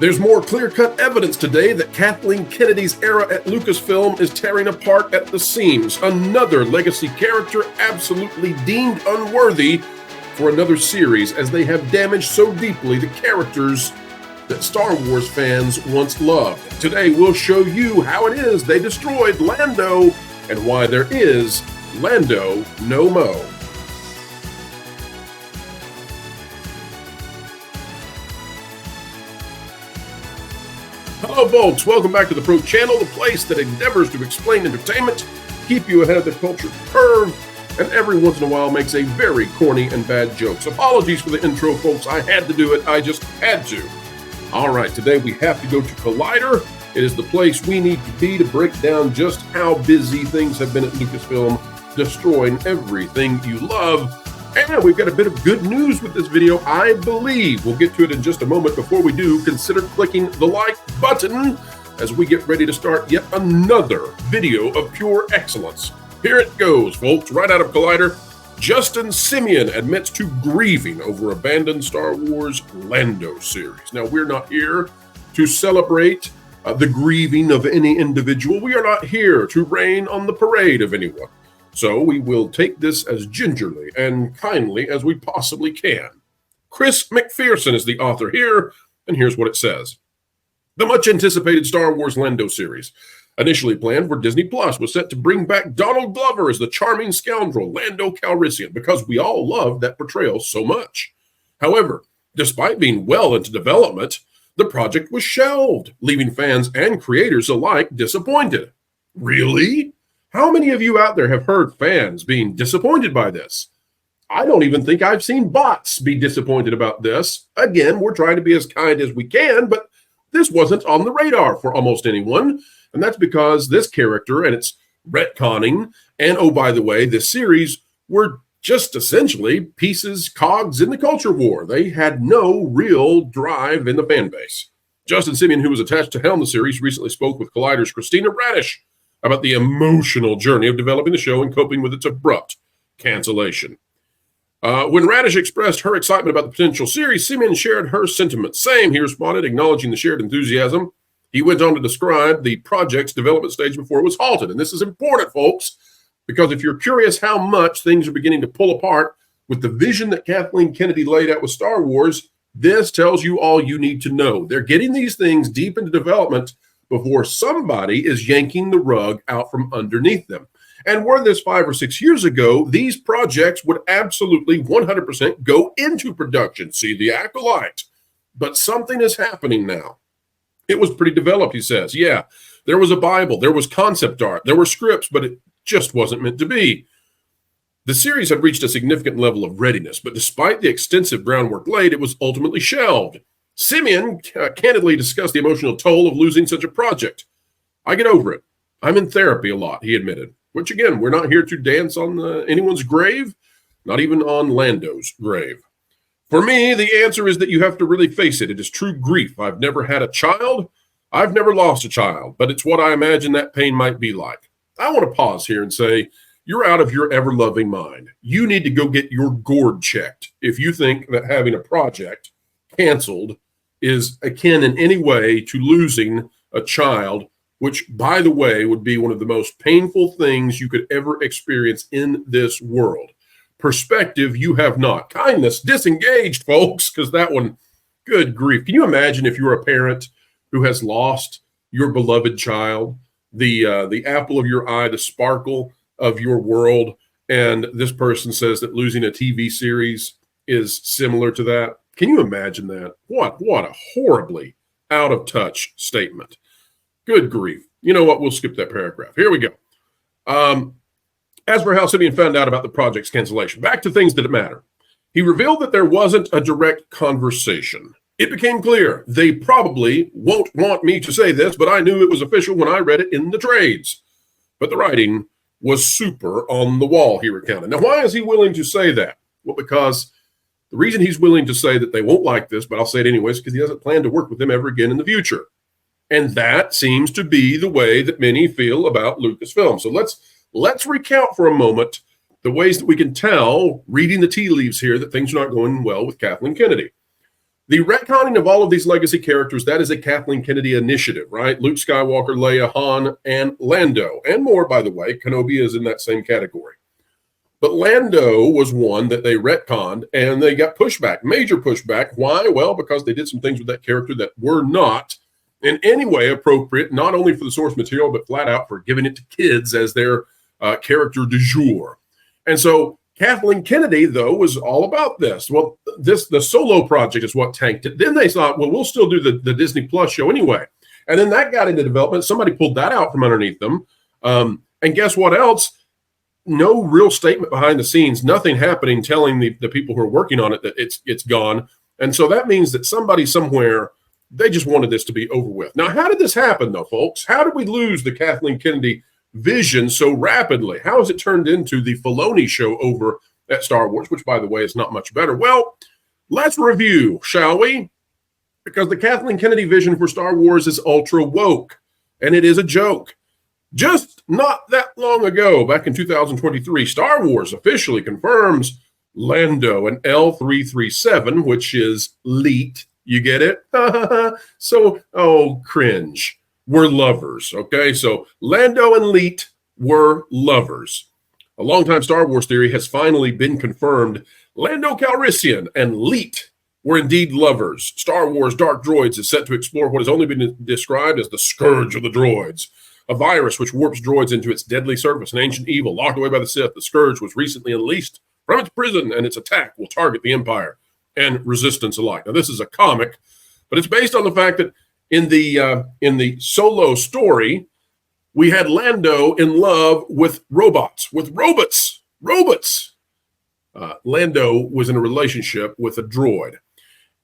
There's more clear-cut evidence today that Kathleen Kennedy's era at Lucasfilm is tearing apart at the seams. Another legacy character absolutely deemed unworthy for another series, as they have damaged so deeply the characters that Star Wars fans once loved. Today we'll show you how it is they destroyed Lando and why there is Lando no mo. Hello folks, welcome back to the Pro Channel, the place that endeavors to explain entertainment, keep you ahead of the culture curve, and every once in a while makes a very corny and bad jokes. Apologies for the intro, folks. I had to do it. I just had to. All right, today we have to go to Collider. It is the place we need to be to break down just how busy things have been at Lucasfilm, destroying everything you love. And we've got a bit of good news with this video, I believe. We'll get to it in just a moment. Before we do, consider clicking the like button as we get ready to start yet another video of pure excellence. Here it goes, folks. Right out of Collider, Justin Simeon admits to grieving over abandoned Star Wars Lando series. Now, we're not here to celebrate the grieving of any individual. We are not here to rain on the parade of anyone. So we will take this as gingerly and kindly as we possibly can. Chris McPherson is the author here, and here's what it says. The much-anticipated Star Wars Lando series, initially planned for Disney Plus, was set to bring back Donald Glover as the charming scoundrel Lando Calrissian, because we all loved that portrayal so much. However, despite being well into development, the project was shelved, leaving fans and creators alike disappointed. Really? How many of you out there have heard fans being disappointed by this? I don't even think I've seen bots be disappointed about this. Again, we're trying to be as kind as we can, but this wasn't on the radar for almost anyone. And that's because this character and its retconning, and oh, by the way, this series were just essentially pieces, cogs in the culture war. They had no real drive in the fan base. Justin Simeon, who was attached to helm the series, recently spoke with Collider's Christina Radish about the emotional journey of developing the show and coping with its abrupt cancellation. When Radish expressed her excitement about the potential series, Simeon shared her sentiments. Same, he responded, acknowledging the shared enthusiasm. He went on to describe the project's development stage before it was halted. And this is important, folks, because if you're curious how much things are beginning to pull apart with the vision that Kathleen Kennedy laid out with Star Wars, this tells you all you need to know. They're getting these things deep into development before somebody is yanking the rug out from underneath them. And were this 5 or 6 years ago, these projects would absolutely 100% go into production. See the acolyte. But something is happening now. It was pretty developed, he says. Yeah, there was a Bible, there was concept art, there were scripts, but it just wasn't meant to be. The series had reached a significant level of readiness, but despite the extensive groundwork laid, it was ultimately shelved. Simeon candidly discussed the emotional toll of losing such a project. I get over it. I'm in therapy a lot, he admitted. Which, again, we're not here to dance on anyone's grave, not even on Lando's grave. For me, the answer is that you have to really face it. It is true grief. I've never had a child. I've never lost a child, but it's what I imagine that pain might be like. I want to pause here and say, you're out of your ever-loving mind. You need to go get your gourd checked if you think that having a project canceled is akin in any way to losing a child, which, by the way, would be one of the most painful things you could ever experience in this world. Perspective, you have not. Kindness, disengaged, folks, because that one, good grief. Can you imagine if you're a parent who has lost your beloved child, the apple of your eye, the sparkle of your world, and this person says that losing a TV series is similar to that? Can you imagine that? What a horribly out of touch statement. Good grief. You know what? We'll skip that paragraph. Here we go. As for how Simeon found out about the project's cancellation, back to things that matter. He revealed that there wasn't a direct conversation. It became clear they probably won't want me to say this, but I knew it was official when I read it in the trades. But the writing was super on the wall, he recounted. Now, why is he willing to say that? Well, because the reason he's willing to say that they won't like this, but I'll say it anyways, because he doesn't plan to work with them ever again in the future. And that seems to be the way that many feel about Lucasfilm. So let's recount for a moment the ways that we can tell, reading the tea leaves here, that things are not going well with Kathleen Kennedy. The retconning of all of these legacy characters, that is a Kathleen Kennedy initiative, right? Luke Skywalker, Leia, Han, and Lando, and more, by the way. Kenobi is in that same category. But Lando was one that they retconned, and they got pushback, major pushback. Why? Well, because they did some things with that character that were not in any way appropriate, not only for the source material, but flat out for giving it to kids as their character du jour. And so Kathleen Kennedy, though, was all about this. Well, the solo project is what tanked it. Then they thought, well, we'll still do the Disney Plus show anyway. And then that got into development. Somebody pulled that out from underneath them. And guess what else? No real statement behind the scenes, nothing happening telling the people who are working on it that it's gone. And so that means that somebody somewhere, they just wanted this to be over with. Now, how did this happen, though, folks? How did we lose the Kathleen Kennedy vision so rapidly? How has it turned into the Filoni show over at Star Wars, which, by the way, is not much better? Well, let's review, shall we? Because the Kathleen Kennedy vision for Star Wars is ultra woke, and it is a joke. Just not that long ago, back in 2023, Star Wars officially confirms Lando and L337, which is Leet. You get it? So, oh, cringe. Were lovers, okay? So Lando and Leet were lovers. A longtime Star Wars theory has finally been confirmed. Lando Calrissian and Leet were indeed lovers. Star Wars Dark Droids is set to explore what has only been described as the scourge of the droids, a virus which warps droids into its deadly surface, an ancient evil locked away by the Sith. The scourge was recently unleashed from its prison, and its attack will target the Empire and Resistance alike. Now, this is a comic, but it's based on the fact that in the Solo story, we had Lando in love with robots. Lando was in a relationship with a droid,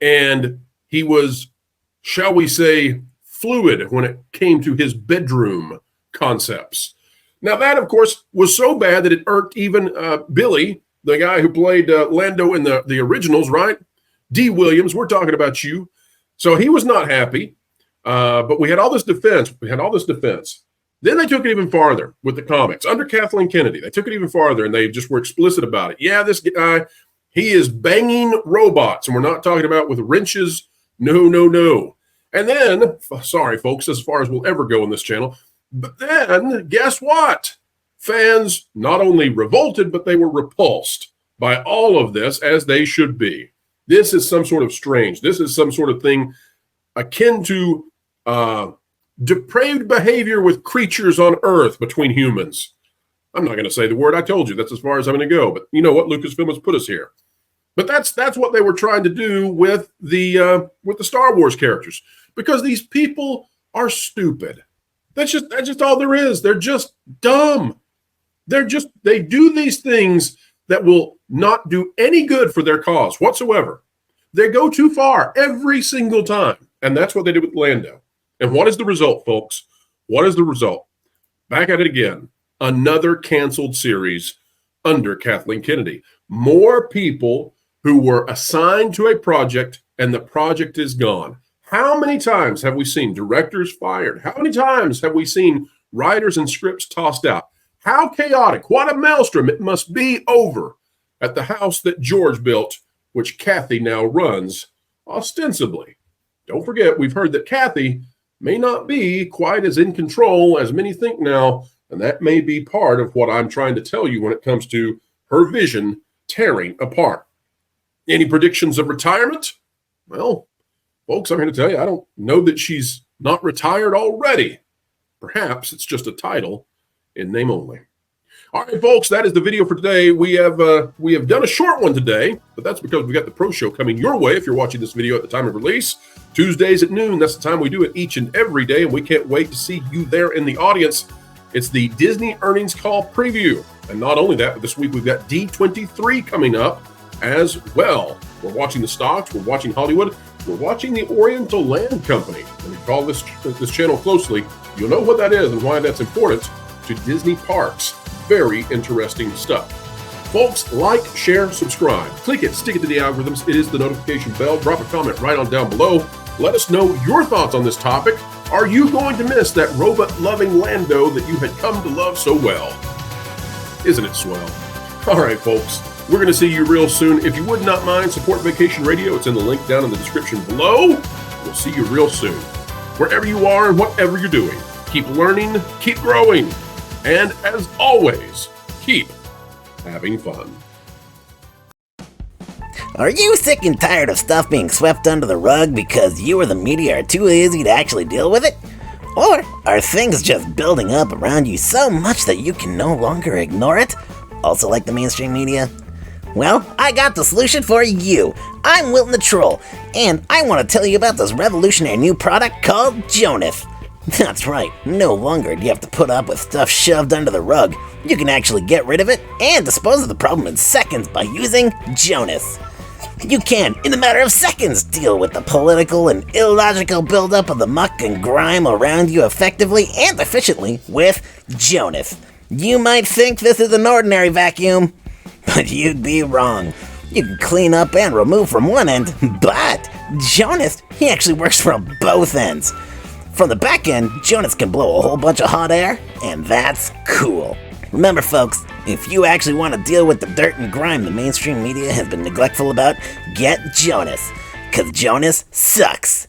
and he was, shall we say, fluid when it came to his bedroom concepts. Now, that, of course, was so bad that it irked even Billy, the guy who played Lando in the originals, right? D. Williams, we're talking about you. So he was not happy. But we had all this defense. Then they took it even farther with the comics. Under Kathleen Kennedy, they took it even farther, and they just were explicit about it. Yeah, this guy, he is banging robots, and we're not talking about with wrenches. No. And then, sorry, folks, as far as we'll ever go on this channel, but then, guess what? Fans not only revolted, but they were repulsed by all of this, as they should be. This is some sort of strange. This is some sort of thing akin to depraved behavior with creatures on Earth between humans. I'm not going to say the word. I told you that's as far as I'm going to go. But you know what? Lucasfilm has put us here. But that's what they were trying to do with the Star Wars characters, because these people are stupid. That's just all there is. They're just dumb. They do these things that will not do any good for their cause whatsoever. They go too far every single time. And that's what they did with Lando. And what is the result, folks? What is the result? Back at it again. Another canceled series under Kathleen Kennedy. More people who were assigned to a project, and the project is gone. How many times have we seen directors fired? How many times have we seen writers and scripts tossed out? How chaotic, what a maelstrom it must be over at the house that George built, which Kathy now runs ostensibly. Don't forget, we've heard that Kathy may not be quite as in control as many think now, and that may be part of what I'm trying to tell you when it comes to her vision tearing apart. Any predictions of retirement? Well, folks, I'm here to tell you, I don't know that she's not retired already. Perhaps it's just a title in name only. All right, folks, that is the video for today. We have done a short one today, but that's because we got the Pro Show coming your way if you're watching this video at the time of release. Tuesdays at noon, that's the time we do it each and every day, and we can't wait to see you there in the audience. It's the Disney Earnings Call preview. And not only that, but this week we've got D23 coming up as well. We're watching the stocks, we're watching Hollywood, we're watching the Oriental Land Company. And if you follow this channel closely, you'll know what that is and why that's important to Disney parks. Very interesting stuff. Folks, like, share, subscribe. Click it, stick it to the algorithms. It is the notification bell. Drop a comment right on down below. Let us know your thoughts on this topic. Are you going to miss that robot-loving Lando that you had come to love so well? Isn't it swell? All right, folks. We're going to see you real soon. If you would not mind, support Vacation Radio. It's in the link down in the description below. We'll see you real soon. Wherever you are and whatever you're doing, keep learning, keep growing, and as always, keep having fun. Are you sick and tired of stuff being swept under the rug because you or the media are too lazy to actually deal with it? Or are things just building up around you so much that you can no longer ignore it? Also like the mainstream media? Well, I got the solution for you. I'm Wilton the Troll, and I want to tell you about this revolutionary new product called Jonas. That's right, no longer do you have to put up with stuff shoved under the rug. You can actually get rid of it and dispose of the problem in seconds by using Jonas. You can, in a matter of seconds, deal with the political and illogical buildup of the muck and grime around you effectively and efficiently with Jonas. You might think this is an ordinary vacuum, but you'd be wrong. You can clean up and remove from one end, but Jonas, he actually works from both ends. From the back end, Jonas can blow a whole bunch of hot air, and that's cool. Remember folks, if you actually want to deal with the dirt and grime the mainstream media has been neglectful about, get Jonas, 'cause Jonas sucks.